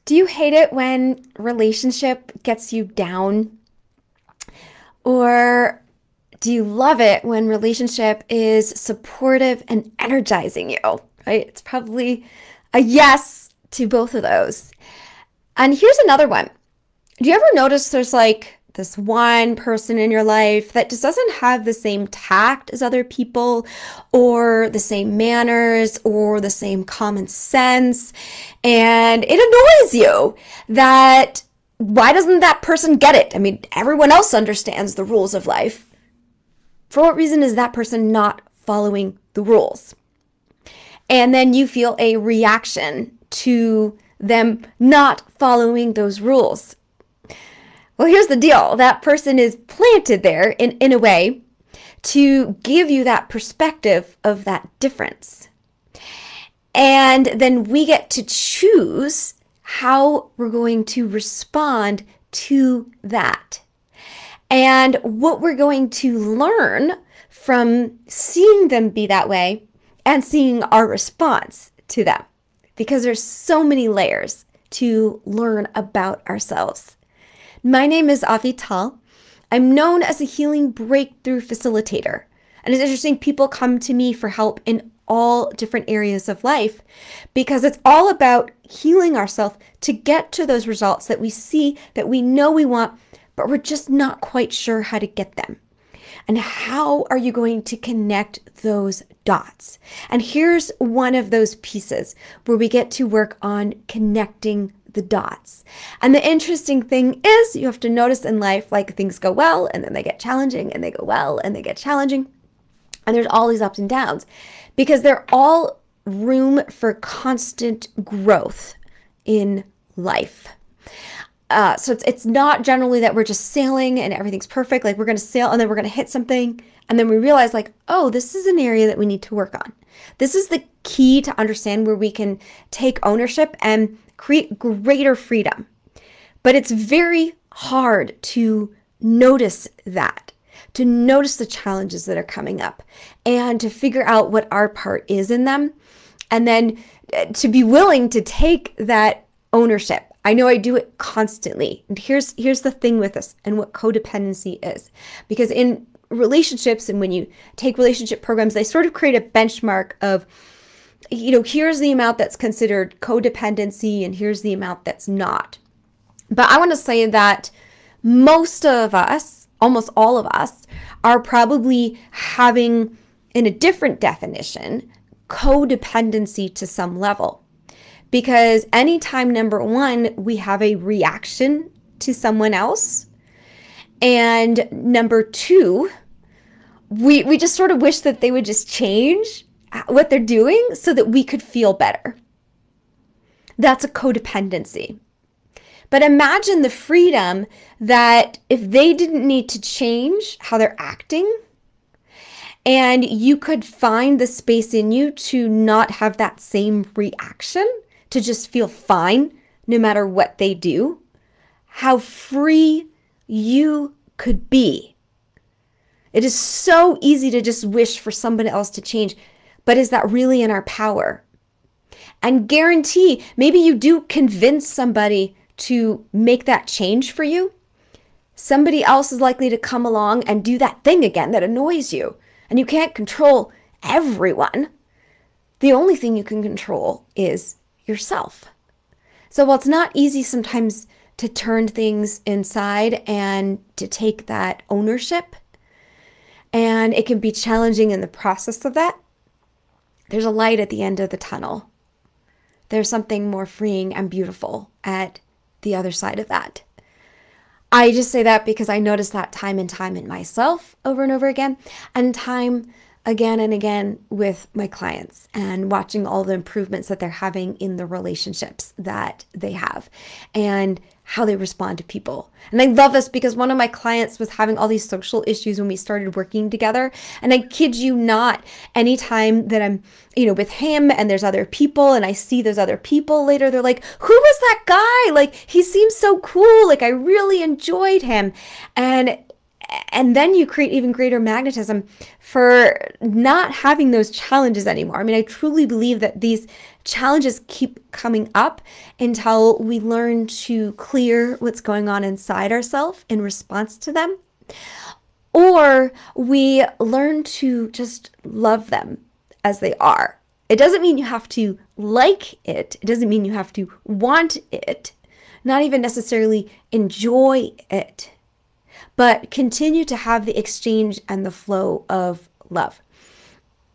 Do you hate it when relationship gets you down? Or do you love it when relationship is supportive and energizing you? Right? It's probably a yes to both of those. And here's another one. Do you ever notice there's like this one person in your life that just doesn't have the same tact as other people, or the same manners, or the same common sense? And it annoys you that why doesn't that person get it? I mean, everyone else understands the rules of life. For what reason is that person not following the rules? And then you feel a reaction to them not following those rules. Well, here's the deal. That person is planted there in a way to give you that perspective of that difference. And then we get to choose how we're going to respond to that. And what we're going to learn from seeing them be that way and seeing our response to them. Because there's so many layers to learn about ourselves. My name is Avital. I'm known as a healing breakthrough facilitator. And it's interesting, people come to me for help in all different areas of life because it's all about healing ourselves to get to those results that we see, that we know we want, but we're just not quite sure how to get them. And how are you going to connect those dots? And here's one of those pieces where we get to work on connecting the dots. And the interesting thing is you have to notice in life, like, things go well and then they get challenging, and they go well and they get challenging. And there's all these ups and downs because they're all room for constant growth in life. So it's not generally that we're just sailing and everything's perfect. Like, we're going to sail and then we're going to hit something. And then we realize, like, oh, this is an area that we need to work on. This is the key to understand where we can take ownership and create greater freedom. But it's very hard to notice that, to notice the challenges that are coming up and to figure out what our part is in them. And then to be willing to take that ownership. I know I do it constantly. And here's the thing with this and what codependency is. Because in relationships, and when you take relationship programs, they sort of create a benchmark of, here's the amount that's considered codependency and here's the amount that's not. But I want to say that most of us, almost all of us, are probably having, in a different definition, codependency to some level. Because anytime, number one, we have a reaction to someone else, and number two, we just sort of wish that they would just change what they're doing so that we could feel better. That's a codependency. But imagine the freedom that if they didn't need to change how they're acting, and you could find the space in you to not have that same reaction, to just feel fine no matter what they do, how free you could be. It is so easy to just wish for somebody else to change, but is that really in our power? And guarantee, maybe you do convince somebody to make that change for you. Somebody else is likely to come along and do that thing again that annoys you. And you can't control everyone. The only thing you can control is yourself. So while it's not easy sometimes to turn things inside and to take that ownership, and it can be challenging in the process of that, there's a light at the end of the tunnel. There's something more freeing and beautiful at the other side of that. I just say that because I notice that time and time in myself over and over again, and time again and again with my clients, and watching all the improvements that they're having in the relationships that they have and how they respond to people. And I love this because one of my clients was having all these social issues when we started working together. And I kid you not, anytime that I'm, with him and there's other people and I see those other people later, they're like, who was that guy? Like, he seems so cool. Like, I really enjoyed him. And And then you create even greater magnetism for not having those challenges anymore. I mean, I truly believe that these challenges keep coming up until we learn to clear what's going on inside ourselves in response to them, or we learn to just love them as they are. It doesn't mean you have to like it. It doesn't mean you have to want it, not even necessarily enjoy it, but continue to have the exchange and the flow of love.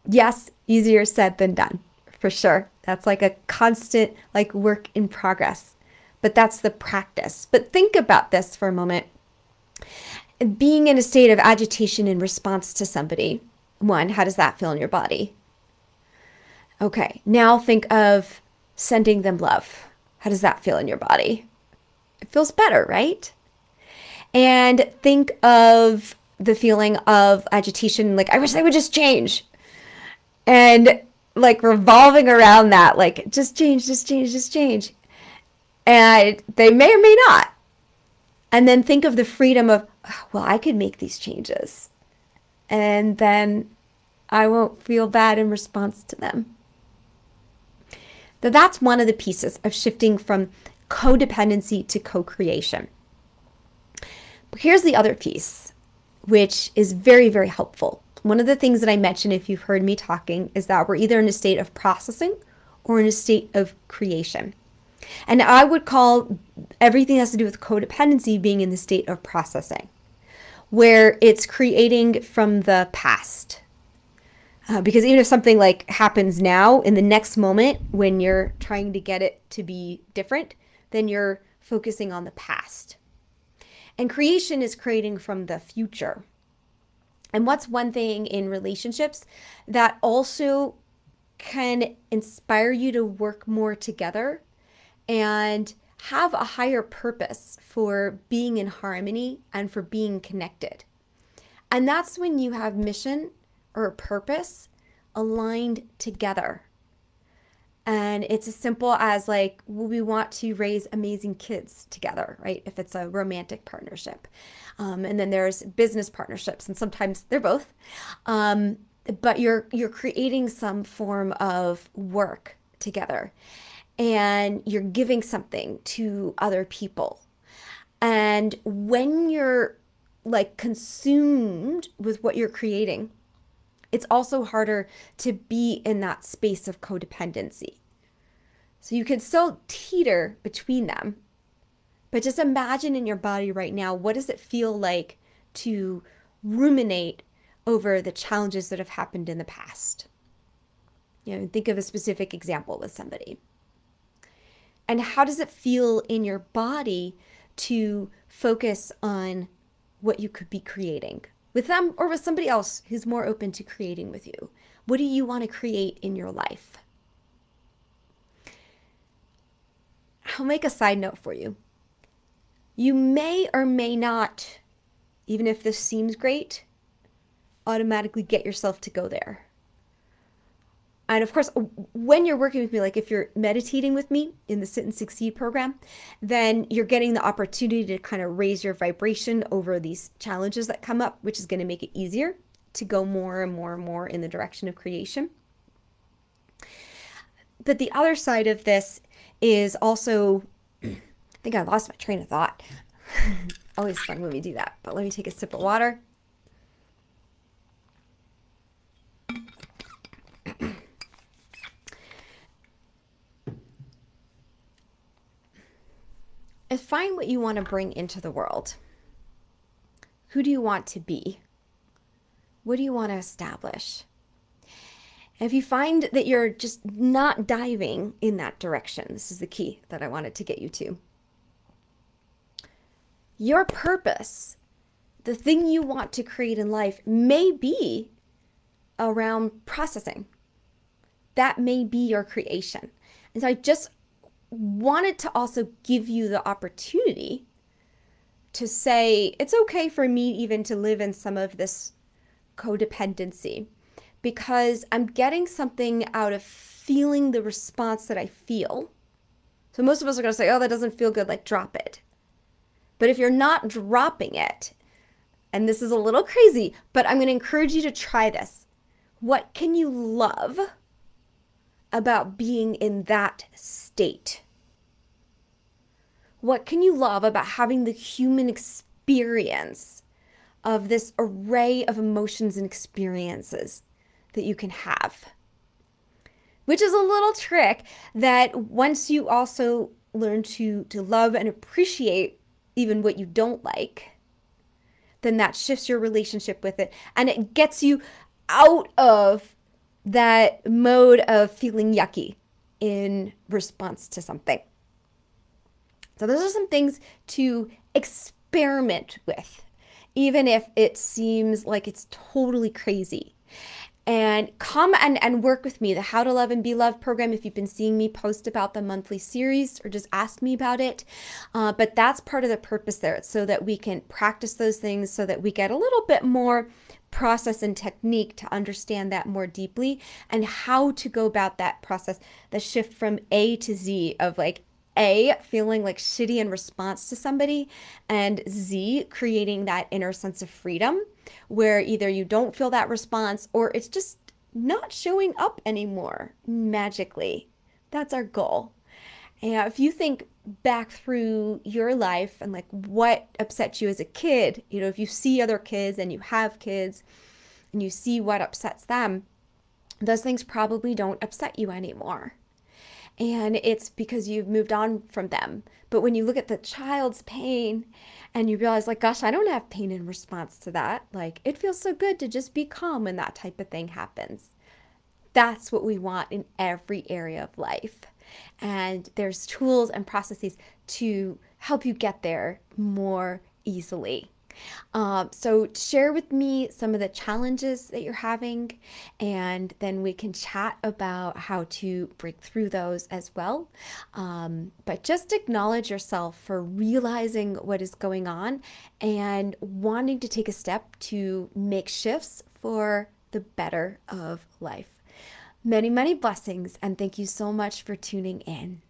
Yes, easier said than done, for sure. That's like a constant work in progress, but that's the practice. But think about this for a moment. Being in a state of agitation in response to somebody, one, how does that feel in your body? Okay, now think of sending them love. How does that feel in your body? It feels better, right? And think of the feeling of agitation, like, I wish they would just change. And revolving around that, just change, just change, just change. And they may or may not. And then think of the freedom of, well, I could make these changes. And then I won't feel bad in response to them. That's one of the pieces of shifting from codependency to co-creation. But here's the other piece, which is very, very helpful. One of the things that I mentioned, if you've heard me talking, is that we're either in a state of processing or in a state of creation. And I would call everything that has to do with codependency being in the state of processing, where it's creating from the past. Because even if something happens now, in the next moment, when you're trying to get it to be different, then you're focusing on the past. And creation is creating from the future. And what's one thing in relationships that also can inspire you to work more together and have a higher purpose for being in harmony and for being connected? And that's when you have mission or purpose aligned together. And it's as simple as we want to raise amazing kids together, right? If it's a romantic partnership. And then there's business partnerships, and sometimes they're both. But you're creating some form of work together, and you're giving something to other people. And when you're consumed with what you're creating, it's also harder to be in that space of codependency. So you can still teeter between them, but just imagine in your body right now, what does it feel like to ruminate over the challenges that have happened in the past? Think of a specific example with somebody. And how does it feel in your body to focus on what you could be creating with them or with somebody else who's more open to creating with you? What do you want to create in your life? I'll make a side note for you. You may or may not, even if this seems great, automatically get yourself to go there. And of course, when you're working with me, if you're meditating with me in the Sit and Succeed program, then you're getting the opportunity to kind of raise your vibration over these challenges that come up, which is going to make it easier to go more and more and more in the direction of creation. But the other side of this is also, I think I lost my train of thought. Always fun when we do that, but let me take a sip of water. And find what you want to bring into the world. Who do you want to be? What do you want to establish? And if you find that you're just not diving in that direction, this is the key that I wanted to get you to. Your purpose, the thing you want to create in life, may be around processing. That may be your creation. And so I just wanted to also give you the opportunity to say, it's okay for me even to live in some of this codependency, because I'm getting something out of feeling the response that I feel. So most of us are going to say, oh, that doesn't feel good, drop it. But if you're not dropping it, and this is a little crazy, but I'm going to encourage you to try this. What can you love about being in that state? What can you love about having the human experience of this array of emotions and experiences that you can have? Which is a little trick that once you also learn to love and appreciate even what you don't like, then that shifts your relationship with it, and it gets you out of that mode of feeling yucky in response to something. So those are some things to experiment with, even if it seems like it's totally crazy. And come and work with me, the How to Love and Be Loved program, if you've been seeing me post about the monthly series, or just ask me about it. But that's part of the purpose there. It's so that we can practice those things, so that we get a little bit more process and technique to understand that more deeply, and how to go about that process, the shift from A to Z of like A, feeling like shitty in response to somebody, and Z, creating that inner sense of freedom where either you don't feel that response or it's just not showing up anymore magically. That's our goal. And if you think back through your life and like what upset you as a kid, you know, if you see other kids and you have kids and you see what upsets them, those things probably don't upset you anymore. And it's because you've moved on from them. But when you look at the child's pain and you realize like, gosh, I don't have pain in response to that. Like, it feels so good to just be calm when that type of thing happens. That's what we want in every area of life. And there's tools and processes to help you get there more easily. So share with me some of the challenges that you're having, and then we can chat about how to break through those as well. But just acknowledge yourself for realizing what is going on and wanting to take a step to make shifts for the better of life. Many, many blessings, and thank you so much for tuning in.